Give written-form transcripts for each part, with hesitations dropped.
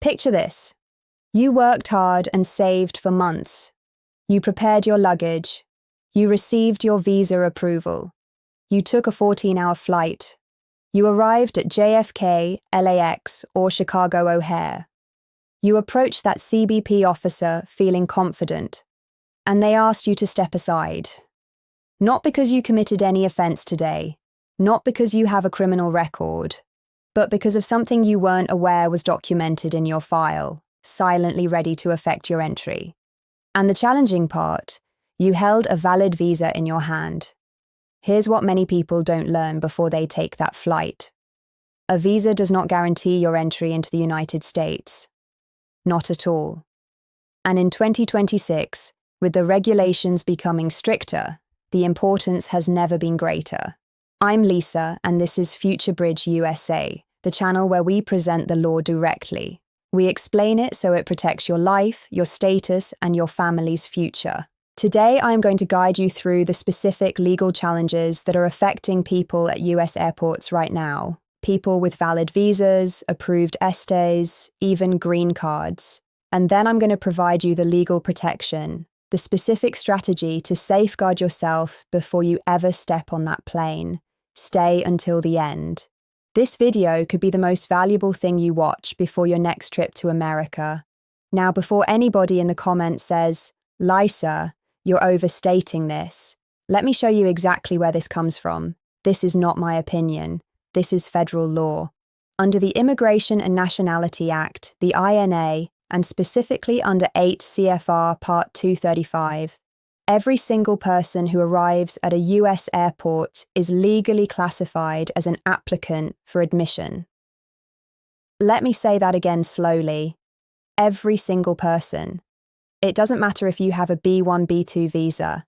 Picture this. You worked hard and saved for months. You prepared your luggage. You received your visa approval. You took a 14-hour flight. You arrived at JFK, LAX, or Chicago O'Hare. You approached that CBP officer feeling confident, and they asked you to step aside. Not because you committed any offense today, not because you have a criminal record, but because of something you weren't aware was documented in your file, silently ready to affect your entry. And the challenging part, you held a valid visa in your hand. Here's what many people don't learn before they take that flight. A visa does not guarantee your entry into the United States. Not at all. And in 2026, with the regulations becoming stricter, the importance has never been greater. I'm Lisa, and this is Future Bridge USA, the channel where we present the law directly. We explain it so it protects your life, your status, and your family's future. Today, I'm going to guide you through the specific legal challenges that are affecting people at US airports right now. People with valid visas, approved estes, even green cards. And then I'm going to provide you the legal protection, the specific strategy to safeguard yourself before you ever step on that plane. Stay until the end. This video could be the most valuable thing you watch before your next trip to America. Now, before anybody in the comments says, "Lisa, you're overstating this," let me show you exactly where this comes from. This is not my opinion. This is federal law. Under the Immigration and Nationality Act, the INA, and specifically under 8 CFR Part 235, every single person who arrives at a US airport is legally classified as an applicant for admission. Let me say that again slowly. Every single person. It doesn't matter if you have a B1, B2 visa.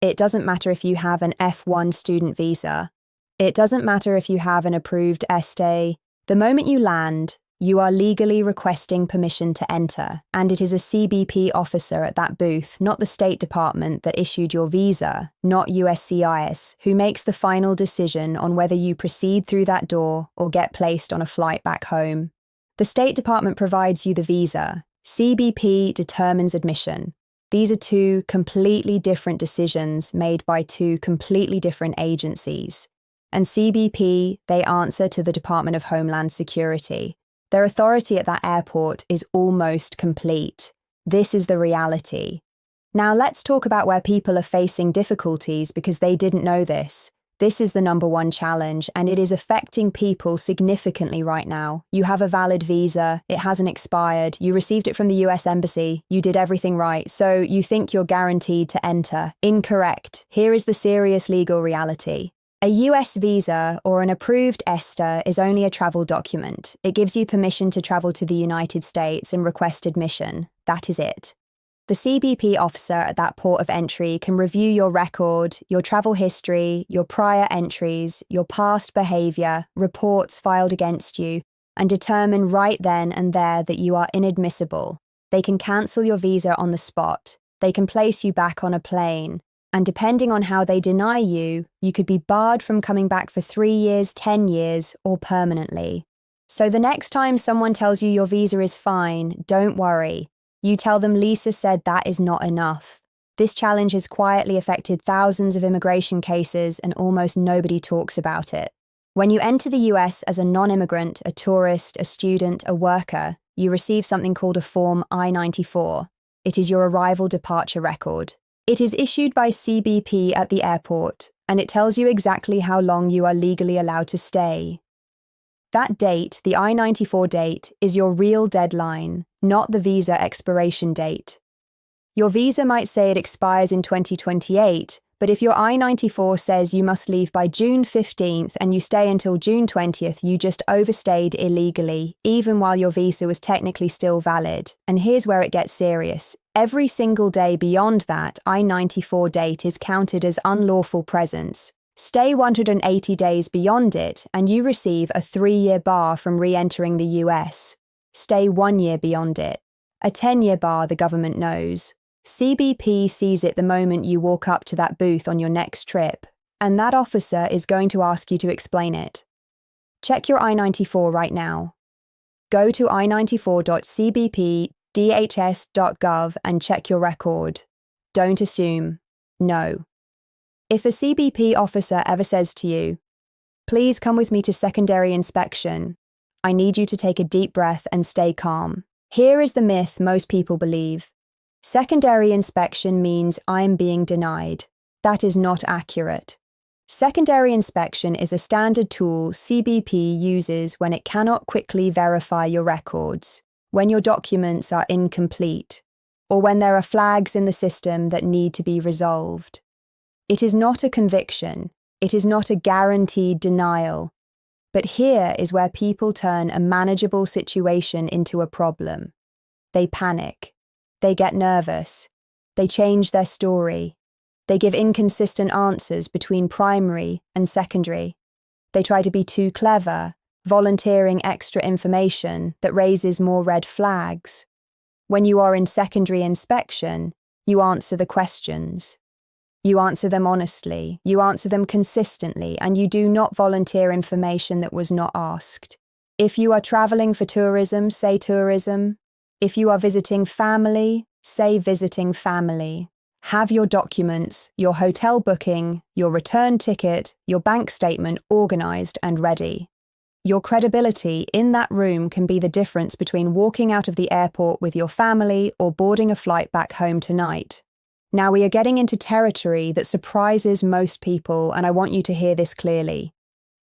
It doesn't matter if you have an F1 student visa. It doesn't matter if you have an approved este. The moment you land, you are legally requesting permission to enter, and it is a CBP officer at that booth, not the State Department that issued your visa, not USCIS, who makes the final decision on whether you proceed through that door or get placed on a flight back home. The State Department provides you the visa. CBP determines admission. These are two completely different decisions made by two completely different agencies. And CBP, they answer to the Department of Homeland Security. Their authority at that airport is almost complete. This is the reality. Now let's talk about where people are facing difficulties because they didn't know this. This is the #1 challenge, and it is affecting people significantly right now. You have a valid visa, it hasn't expired, you received it from the US Embassy, you did everything right, so you think you're guaranteed to enter. Incorrect. Here is the serious legal reality. A US visa or an approved ESTA is only a travel document. It gives you permission to travel to the United States and request admission. That is it. The CBP officer at that port of entry can review your record, your travel history, your prior entries, your past behaviour, reports filed against you, and determine right then and there that you are inadmissible. They can cancel your visa on the spot. They can place you back on a plane. And depending on how they deny you, you could be barred from coming back for 3 years, 10 years, or permanently. So the next time someone tells you your visa is fine, don't worry. You tell them Lisa said that is not enough. This challenge has quietly affected thousands of immigration cases and almost nobody talks about it. When you enter the US as a non-immigrant, a tourist, a student, a worker, you receive something called a Form I-94. It is your arrival departure record. It is issued by CBP at the airport, and it tells you exactly how long you are legally allowed to stay. That date, the I-94 date, is your real deadline, not the visa expiration date. Your visa might say it expires in 2028, but if your I-94 says you must leave by June 15th and you stay until June 20th, you just overstayed illegally, even while your visa was technically still valid. And here's where it gets serious. Every single day beyond that I-94 date is counted as unlawful presence. Stay 180 days beyond it, and you receive a 3-year bar from re-entering the US. Stay 1 year beyond it. A 10-year bar, the government knows. CBP sees it the moment you walk up to that booth on your next trip, and that officer is going to ask you to explain it. Check your I-94 right now. Go to i94.cbpdhs.gov and check your record. Don't assume. No. If a CBP officer ever says to you, "Please come with me to secondary inspection," I need you to take a deep breath and stay calm. Here is the myth most people believe. Secondary inspection means I'm being denied. That is not accurate. Secondary inspection is a standard tool CBP uses when it cannot quickly verify your records, when your documents are incomplete, or when there are flags in the system that need to be resolved. It is not a conviction. It is not a guaranteed denial. But here is where people turn a manageable situation into a problem. They panic. They get nervous. They change their story. They give inconsistent answers between primary and secondary. They try to be too clever, volunteering extra information that raises more red flags. When you are in secondary inspection, you answer the questions. You answer them honestly, you answer them consistently, and you do not volunteer information that was not asked. If you are traveling for tourism, say tourism. If you are visiting family, say visiting family. Have your documents, your hotel booking, your return ticket, your bank statement organized and ready. Your credibility in that room can be the difference between walking out of the airport with your family or boarding a flight back home tonight. Now we are getting into territory that surprises most people, and I want you to hear this clearly.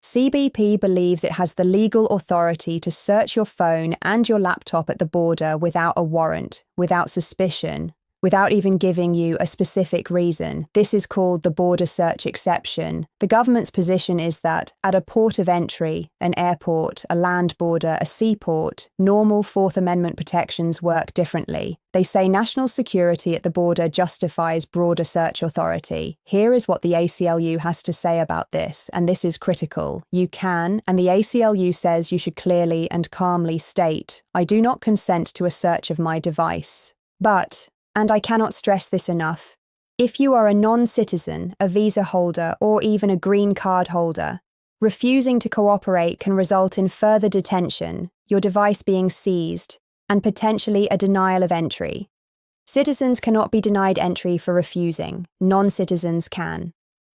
CBP believes it has the legal authority to search your phone and your laptop at the border without a warrant, without suspicion, without even giving you a specific reason. This is called the border search exception. The government's position is that at a port of entry, an airport, a land border, a seaport, normal Fourth Amendment protections work differently. They say national security at the border justifies broader search authority. Here is what the ACLU has to say about this, and this is critical. You can, and the ACLU says you should clearly and calmly state, "I do not consent to a search of my device." But, and I cannot stress this enough, if you are a non-citizen, a visa holder, or even a green card holder, refusing to cooperate can result in further detention, your device being seized, and potentially a denial of entry. Citizens cannot be denied entry for refusing. Non-citizens can.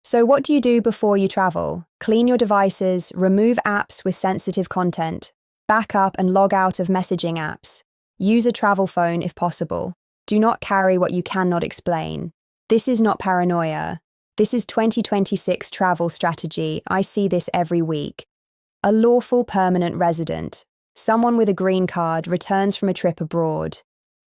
So what do you do before you travel? Clean your devices, remove apps with sensitive content, back up and log out of messaging apps. Use a travel phone if possible. Do not carry what you cannot explain. This is not paranoia. This is 2026 travel strategy. I see this every week. A lawful permanent resident, someone with a green card, returns from a trip abroad.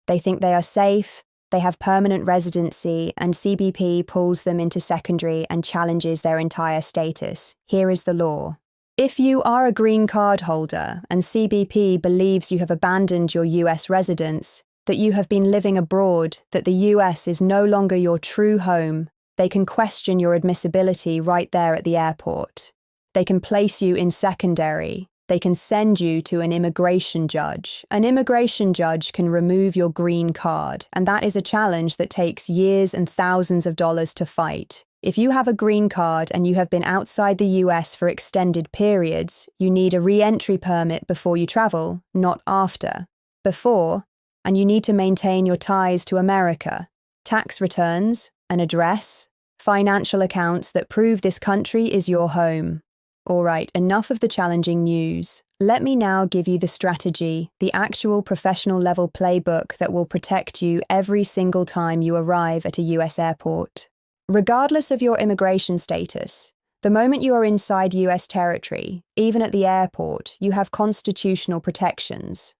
They think they are safe, they have permanent residency, and CBP pulls them into secondary and challenges their entire status. Here is the law. If you are a green card holder and CBP believes you have abandoned your US residence, that you have been living abroad, that the US is no longer your true home, they can question your admissibility right there at the airport. They can place you in secondary. They can send you to an immigration judge. An immigration judge can remove your green card, and that is a challenge that takes years and thousands of dollars to fight. If you have a green card and you have been outside the US for extended periods, you need a re-entry permit before you travel, not after. Before, and you need to maintain your ties to America, tax returns, an address, financial accounts that prove this country is your home. All right, enough of the challenging news. Let me now give you the strategy, the actual professional level playbook that will protect you every single time you arrive at a US airport. Regardless of your immigration status, the moment you are inside US territory, even at the airport, you have constitutional protections.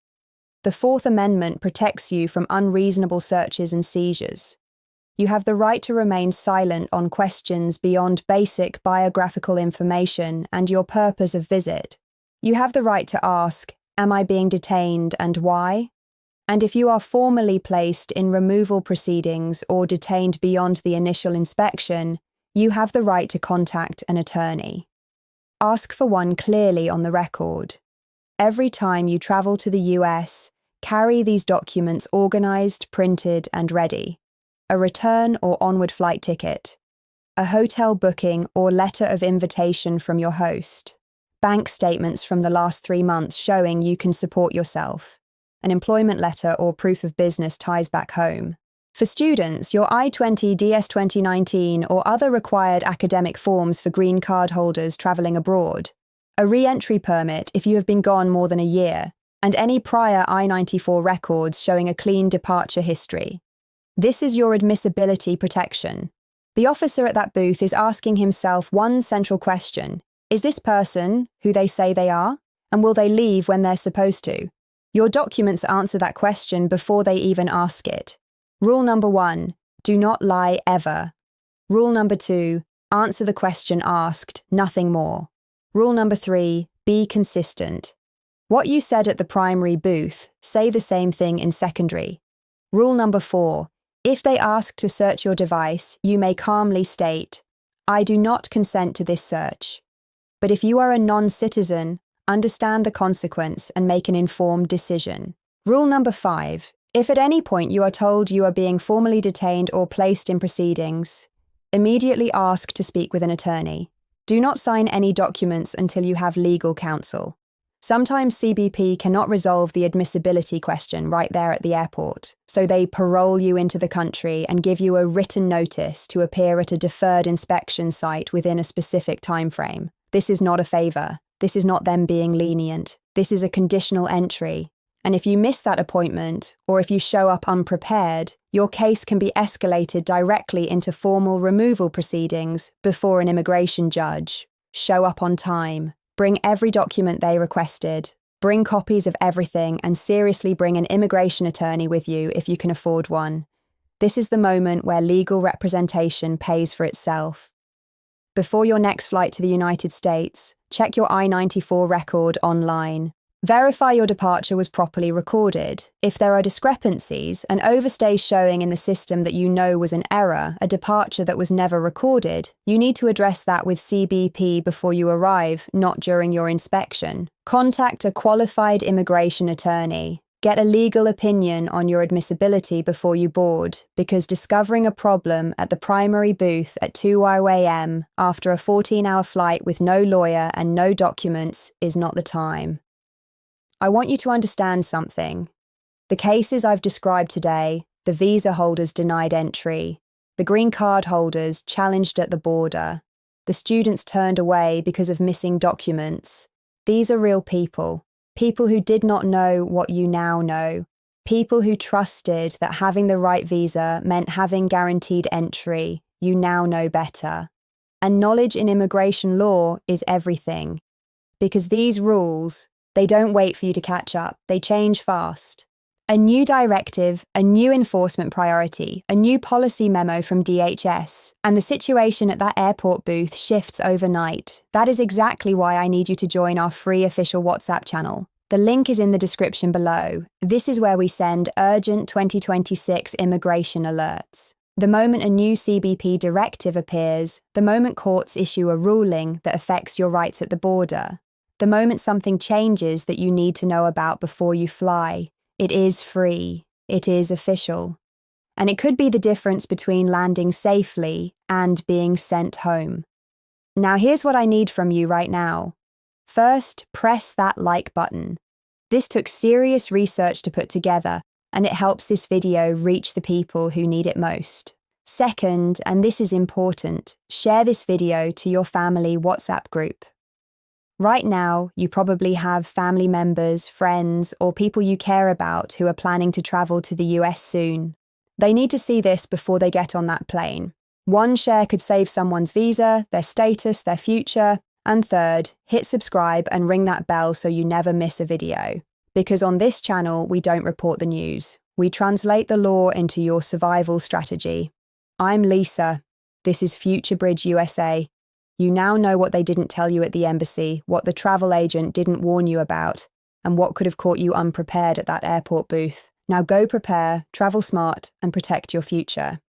The Fourth Amendment protects you from unreasonable searches and seizures. You have the right to remain silent on questions beyond basic biographical information and your purpose of visit. You have the right to ask, "Am I being detained and why?" And if you are formally placed in removal proceedings or detained beyond the initial inspection, you have the right to contact an attorney. Ask for one clearly on the record. Every time you travel to the US, carry these documents organized, printed, and ready. A return or onward flight ticket, a hotel booking or letter of invitation from your host, bank statements from the last 3 months showing you can support yourself, an employment letter or proof of business ties back home. For students, your I-20 DS 2019 or other required academic forms for green card holders travelling abroad, a re-entry permit if you have been gone more than a year, and any prior I-94 records showing a clean departure history. This is your admissibility protection. The officer at that booth is asking himself one central question: is this person who they say they are? And will they leave when they're supposed to? Your documents answer that question before they even ask it. Rule number 1, do not lie ever. Rule number 2, answer the question asked, nothing more. Rule number 3, be consistent. What you said at the primary booth, say the same thing in secondary. Rule number 4, if they ask to search your device, you may calmly state, I do not consent to this search. But if you are a non-citizen, understand the consequence and make an informed decision. Rule number 5, if at any point you are told you are being formally detained or placed in proceedings, immediately ask to speak with an attorney. Do not sign any documents until you have legal counsel. Sometimes CBP cannot resolve the admissibility question right there at the airport, so they parole you into the country and give you a written notice to appear at a deferred inspection site within a specific time frame. This is not a favour. This is not them being lenient. This is a conditional entry. And if you miss that appointment, or if you show up unprepared, your case can be escalated directly into formal removal proceedings before an immigration judge. Show up on time. Bring every document they requested. Bring copies of everything and seriously bring an immigration attorney with you if you can afford one. This is the moment where legal representation pays for itself. Before your next flight to the United States, check your I-94 record online. Verify your departure was properly recorded. If there are discrepancies, an overstay showing in the system that you know was an error, a departure that was never recorded, you need to address that with CBP before you arrive, not during your inspection. Contact a qualified immigration attorney. Get a legal opinion on your admissibility before you board, because discovering a problem at the primary booth at 2 a.m. after a 14-hour flight with no lawyer and no documents is not the time. I want you to understand something. The cases I've described today, the visa holders denied entry, the green card holders challenged at the border, the students turned away because of missing documents, these are real people. People who did not know what you now know. People who trusted that having the right visa meant having guaranteed entry. You now know better. And knowledge in immigration law is everything. Because these rules, they don't wait for you to catch up. They change fast. A new directive, a new enforcement priority, a new policy memo from DHS, and the situation at that airport booth shifts overnight. That is exactly why I need you to join our free official WhatsApp channel. The link is in the description below. This is where we send urgent 2026 immigration alerts. The moment a new CBP directive appears, the moment courts issue a ruling that affects your rights at the border, the moment something changes that you need to know about before you fly, it is free, it is official. And it could be the difference between landing safely and being sent home. Now here's what I need from you right now. First, press that like button. This took serious research to put together, and it helps this video reach the people who need it most. Second, and this is important, share this video to your family WhatsApp group. Right now, you probably have family members, friends, or people you care about who are planning to travel to the US soon. They need to see this before they get on that plane. One share could save someone's visa, their status, their future. And third, hit subscribe and ring that bell so you never miss a video. Because on this channel, we don't report the news. We translate the law into your survival strategy. I'm Lisa. This is Future Bridge USA. You now know what they didn't tell you at the embassy, what the travel agent didn't warn you about, and what could have caught you unprepared at that airport booth. Now go prepare, travel smart, and protect your future.